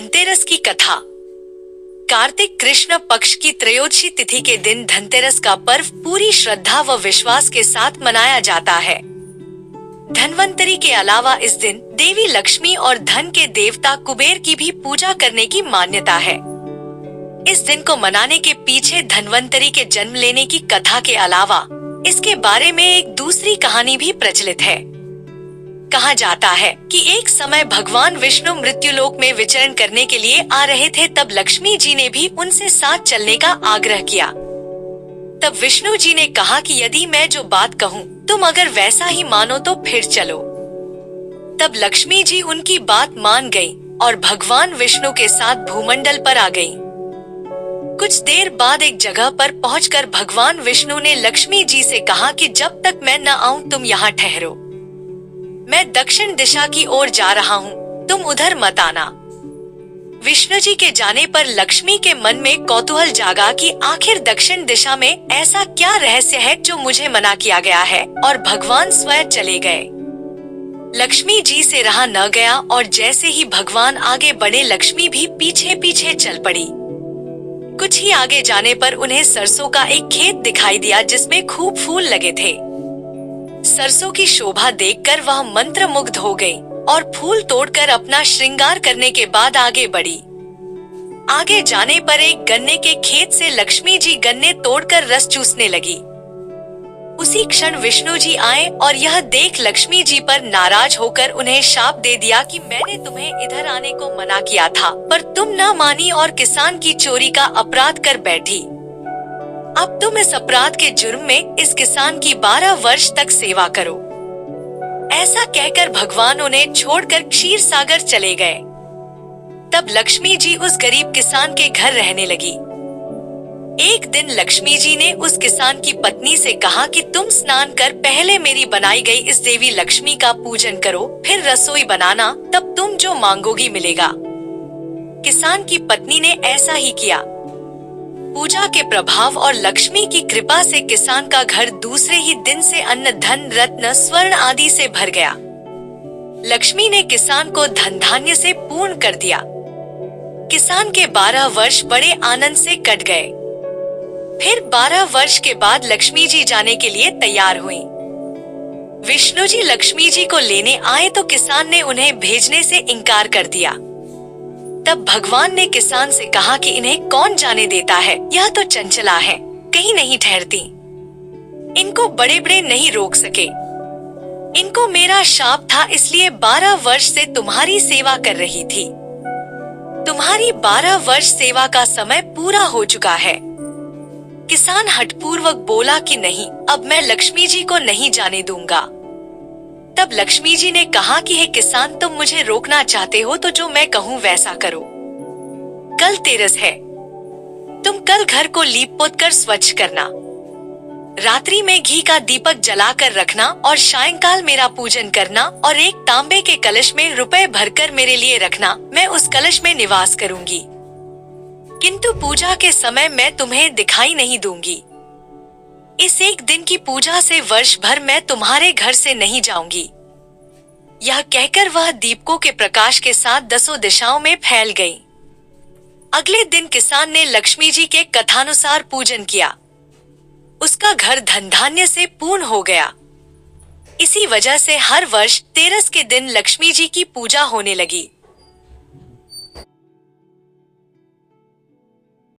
धनतेरस की कथा। कार्तिक कृष्ण पक्ष की त्रयोदशी तिथि के दिन धनतेरस का पर्व पूरी श्रद्धा व विश्वास के साथ मनाया जाता है। धन्वंतरी के अलावा इस दिन देवी लक्ष्मी और धन के देवता कुबेर की भी पूजा करने की मान्यता है। इस दिन को मनाने के पीछे धन्वंतरी के जन्म लेने की कथा के अलावा इसके बारे में एक दूसरी कहानी भी प्रचलित है। कहा जाता है कि एक समय भगवान विष्णु मृत्युलोक में विचरण करने के लिए आ रहे थे, तब लक्ष्मी जी ने भी उनसे साथ चलने का आग्रह किया। तब विष्णु जी ने कहा कि यदि मैं जो बात कहूँ तुम अगर वैसा ही मानो तो फिर चलो। तब लक्ष्मी जी उनकी बात मान गयी और भगवान विष्णु के साथ भूमंडल पर आ गयी। कुछ देर बाद एक जगह पर पहुंचकर भगवान विष्णु ने लक्ष्मी जी से कहा कि जब तक मैं न आऊं तुम यहाँ ठहरो। मैं दक्षिण दिशा की ओर जा रहा हूँ, तुम उधर मत आना। विष्णु जी के जाने पर लक्ष्मी के मन में कौतूहल जागा कि आखिर दक्षिण दिशा में ऐसा क्या रहस्य है जो मुझे मना किया गया है, और भगवान स्वयं चले गए। लक्ष्मी जी से रहा न गया और जैसे ही भगवान आगे बढ़े लक्ष्मी भी पीछे पीछे चल पड़ी। कुछ ही आगे जाने पर उन्हें सरसों का एक खेत दिखाई दिया जिसमें खूब फूल लगे थे। सरसों की शोभा देखकर वह मंत्रमुग्ध हो गई और फूल तोड़कर अपना श्रृंगार करने के बाद आगे बढ़ी। आगे जाने पर एक गन्ने के खेत से लक्ष्मी जी गन्ने तोड़कर रस चूसने लगी। उसी क्षण विष्णु जी आए और यह देख लक्ष्मी जी पर नाराज होकर उन्हें शाप दे दिया कि मैंने तुम्हें इधर आने को मना किया था, पर तुम न मानी और किसान की चोरी का अपराध कर बैठी। अब तुम इस अपराध के जुर्म में इस किसान की 12 वर्ष तक सेवा करो। ऐसा कहकर भगवान उन्हें छोड़कर क्षीर सागर चले गए। तब लक्ष्मी जी उस गरीब किसान के घर रहने लगी। एक दिन लक्ष्मी जी ने उस किसान की पत्नी से कहा कि तुम स्नान कर पहले मेरी बनाई गई इस देवी लक्ष्मी का पूजन करो, फिर रसोई बनाना, तब तुम जो मांगोगी मिलेगा। किसान की पत्नी ने ऐसा ही किया। पूजा के प्रभाव और लक्ष्मी की कृपा से किसान का घर दूसरे ही दिन से अन्न धन रत्न स्वर्ण आदि से भर गया। लक्ष्मी ने किसान को धन धान्य से पूर्ण कर दिया। किसान के 12 वर्ष बड़े आनंद से कट गए। फिर 12 वर्ष के बाद लक्ष्मी जी जाने के लिए तैयार हुई। विष्णु जी लक्ष्मी जी को लेने आए तो किसान ने उन्हें भेजने से इनकार कर दिया। तब भगवान ने किसान से कहा कि इन्हें कौन जाने देता है, यह तो चंचला है, कहीं नहीं ठहरती। इनको बड़े बड़े नहीं रोक सके। इनको मेरा शाप था, इसलिए 12 वर्ष से तुम्हारी सेवा कर रही थी। तुम्हारी 12 वर्ष सेवा का समय पूरा हो चुका है। किसान हठपूर्वक बोला कि नहीं, अब मैं लक्ष्मी जी को नहीं जाने दूंगा। तब लक्ष्मी जी ने कहा कि हे किसान, तुम मुझे रोकना चाहते हो तो जो मैं कहूँ वैसा करो। कल तेरस है, तुम कल घर को लीप पोत कर स्वच्छ करना। रात्रि में घी का दीपक जलाकर रखना और सायंकाल मेरा पूजन करना और एक तांबे के कलश में रुपए भरकर मेरे लिए रखना। मैं उस कलश में निवास करूंगी, किंतु पूजा के समय मैं तुम्हें दिखाई नहीं दूंगी। इस एक दिन की पूजा से वर्ष भर मैं तुम्हारे घर से नहीं जाऊंगी। यह कहकर वह दीपकों के प्रकाश के साथ 10 दिशाओं में फैल गई। अगले दिन किसान ने लक्ष्मी जी के कथानुसार पूजन किया। उसका घर धन धान्य से पूर्ण हो गया। इसी वजह से हर वर्ष तेरस के दिन लक्ष्मी जी की पूजा होने लगी।